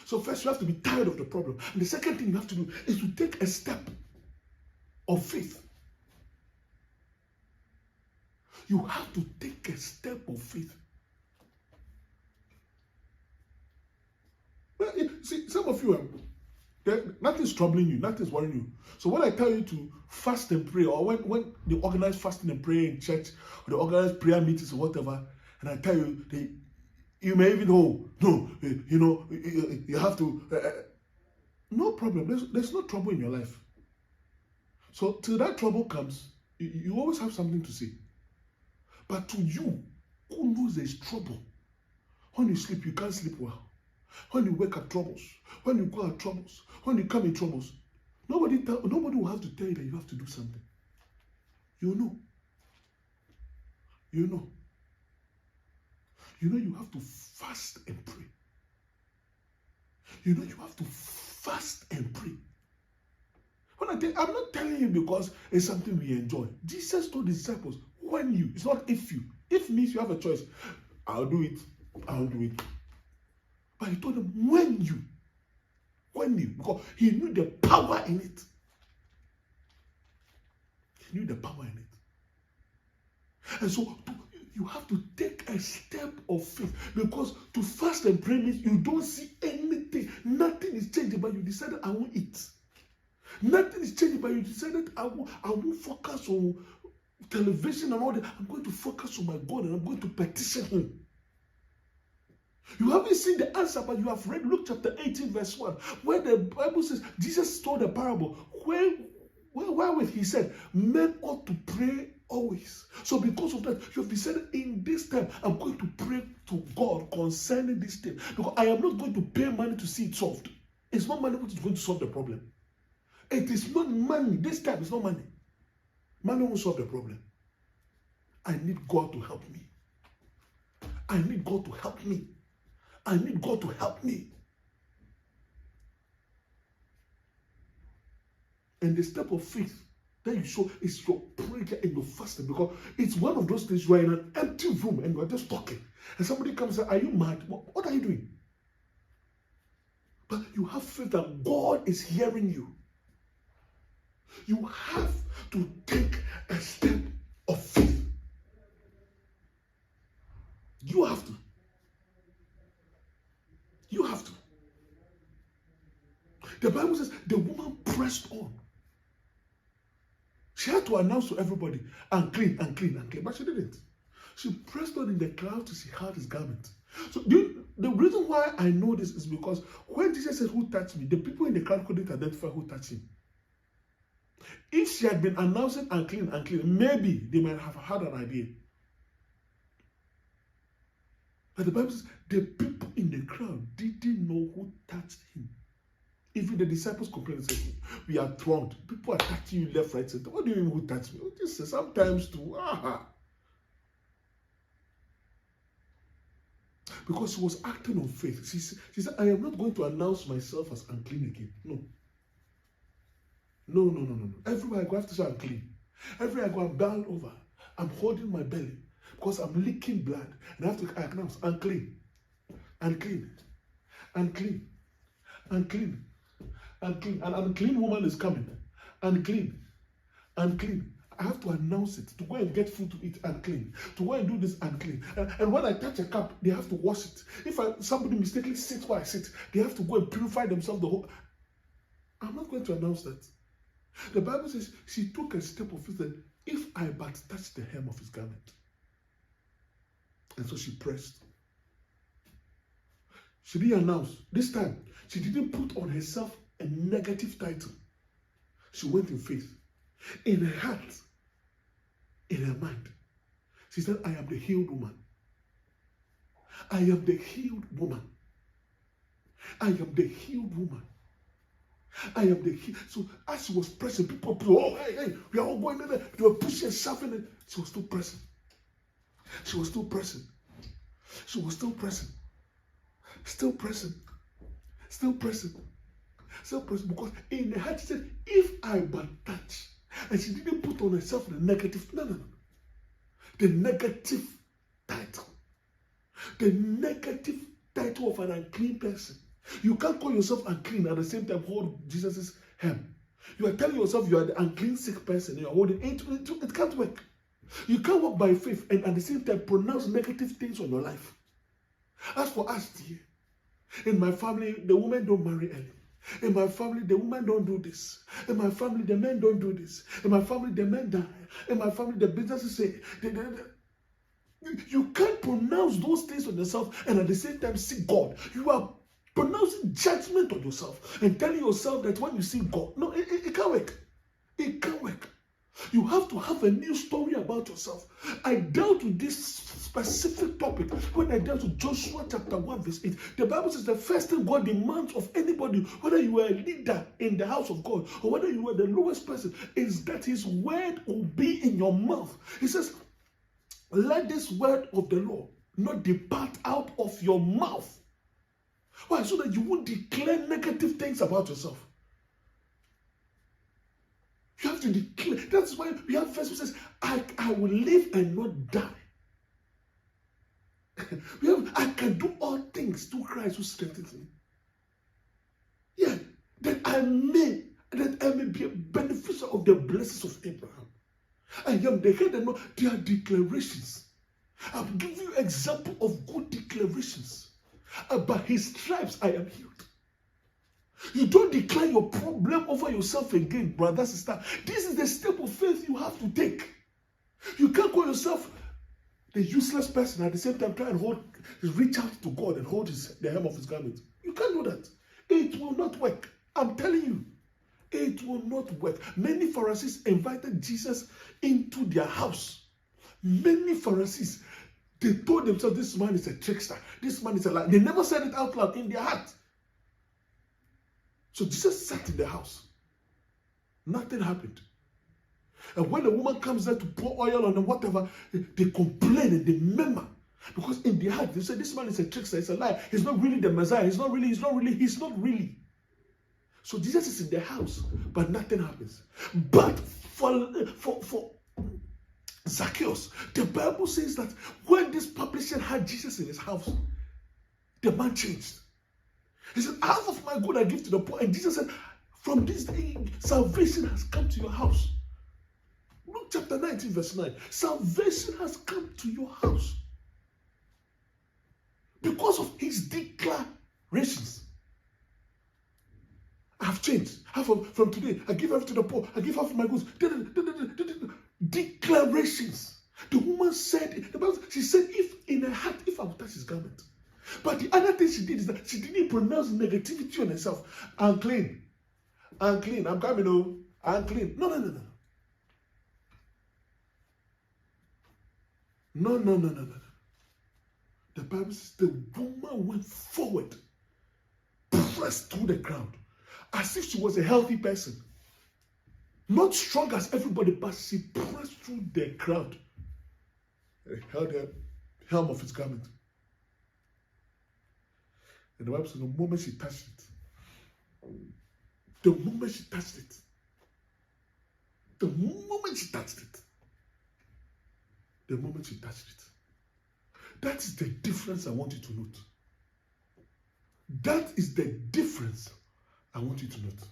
So first you have to be tired of the problem. And the second thing you have to do is to take a step of faith. You have to take a step of faith. See, some of you, nothing's troubling you, nothing's worrying you. So when I tell you to fast and pray, or when they organize fasting and prayer in church, or they organize prayer meetings or whatever, and I tell you, you may even you have to, no problem. There's no trouble in your life. So till that trouble comes, you always have something to say. But to you, who knows there's trouble, when you sleep, you can't sleep well. When you wake up, troubles. When you go out, troubles. When you come in troubles, nobody will have to tell you that you have to do something. You know. You know. You know you have to fast and pray. You know you have to fast and pray. I'm not telling you because it's something we enjoy. Jesus told the disciples, when you, it's not if you. If means you have a choice. I'll do it. But he told them, when you, because he knew the power in it. He knew the power in it. And so you have to take a step of faith, because to fast and pray means you don't see anything. Nothing is changing, but you decided I won't eat. Nothing is changing, but you decided I won't focus on television and all that. I'm going to focus on my God and I'm going to petition him. You haven't seen the answer, but you have read Luke chapter 18 verse 1, where the Bible says Jesus told a parable wherewith he said, men ought to pray always. So because of that, you have decided in this time, I'm going to pray to God concerning this thing. Because I am not going to pay money to see it solved. It's not money which is going to solve the problem. It is not money. This time it's not money. Money won't solve the problem. I need God to help me. I need God to help me. I need God to help me. And the step of faith that you show is your prayer and your fasting, because it's one of those things you are in an empty room and you are just talking. And somebody comes and says, are you mad? What are you doing? But you have faith that God is hearing you. You have to take a step of faith. You have to. You have to. The Bible says the woman pressed on. She had to announce to everybody, unclean, unclean, unclean. But she didn't. She pressed on in the crowd to see how his garment. So the reason why I know this is because when Jesus said, who touched me? The people in the crowd couldn't identify who touched him. If she had been announcing unclean, unclean, maybe they might have had an idea. But the Bible says the people in the crowd didn't know who touched him. Even the disciples complained and said, we are thronged. People are touching you left, right, center. What do you mean who touched me? This is sometimes too. Because she was acting on faith. She said, I am not going to announce myself as unclean again. No. No. Everywhere I go, I have to say I'm clean. Everywhere I go, I'm bowed over. I'm holding my belly because I'm leaking blood. And I have to announce, unclean, unclean, unclean, unclean, unclean. An unclean woman is coming. Unclean, unclean. I have to announce it. To go and get food to eat, unclean. To go and do this, unclean. And when I touch a cup, they have to wash it. If somebody mistakenly sits where I sit, they have to go and purify themselves. I'm not going to announce that. The Bible says she took a step of faith that if I but touch the hem of his garment. And so she pressed. She didn't announce. This time, she didn't put on herself a negative title. She went in faith. In her heart, in her mind, she said, I am the healed woman. I am the healed woman. I am the healed woman. I am the healed. So as she was pressing, people, oh, hey, we are all going in there. They were pushing and shoving it. She was still pressing. She was still pressing. She was still pressing. Still pressing. Still pressing. Still pressing. Because in her heart, she said, if I but touch. And she didn't put on herself the negative. No. The negative title. The negative title of an unclean person. You can't call yourself unclean at the same time hold Jesus' hem. You are telling yourself you are the unclean sick person. You are holding it. It can't work. You can't walk by faith and at the same time pronounce negative things on your life. As for us, dear, in my family, the women don't marry early. In my family, the women don't do this. In my family, the men don't do this. In my family, the men die. In my family, the businesses say. You can't pronounce those things on yourself and at the same time see God. You are pronouncing judgment on yourself and telling yourself that when you see God, no, it can't work. It can't work. You have to have a new story about yourself. I dealt with this specific topic when I dealt with Joshua chapter 1 verse 8. The Bible says the first thing God demands of anybody, whether you are a leader in the house of God or whether you are the lowest person, is that his word will be in your mouth. He says, let this word of the Lord not depart out of your mouth. Why? So that you won't declare negative things about yourself. You have to declare. That's why we have verse which says, I will live and not die. I can do all things through Christ who strengthens me. Yeah, that I may be a beneficiary of the blessings of Abraham. I am the head and not. They are declarations. I'll give you example of good declarations. By his stripes I am healed. You don't declare your problem over yourself again, brother, sister. This is the step of faith you have to take. You can't call yourself the useless person at the same time try and reach out to God and hold the hem of his garment. You can't do that. It will not work. I'm telling you. It will not work. Many Pharisees invited Jesus into their house. Many Pharisees, they told themselves, this man is a trickster. This man is a liar. They never said it out loud in their heart. So Jesus sat in the house. Nothing happened. And when the woman comes there to pour oil on them, whatever, they complain and they murmur. Because in their heart, they say, this man is a trickster, he's a liar. He's not really the Messiah. He's not really. So Jesus is in the house, but nothing happens. But for Zacchaeus, the Bible says that when this publisher had Jesus in his house, the man changed. He said, half of my good I give to the poor. And Jesus said, from this day, salvation has come to your house. Luke chapter 19, verse 9. Salvation has come to your house. Because of his declarations. I have changed. From today, I give half to the poor. I give half of my goods. Declarations. The woman said, she said, if in her heart, if I would touch his garment. But the other thing she did is that she didn't pronounce negativity on herself. Unclean. Unclean. I'm coming home. Unclean. No. No. The Bible says the woman went forward, pressed through the crowd, as if she was a healthy person. Not strong as everybody, but she pressed through the crowd and held the hem of his garment. And the Bible says the moment she touched it, that is the difference I want you to note. That is the difference I want you to note.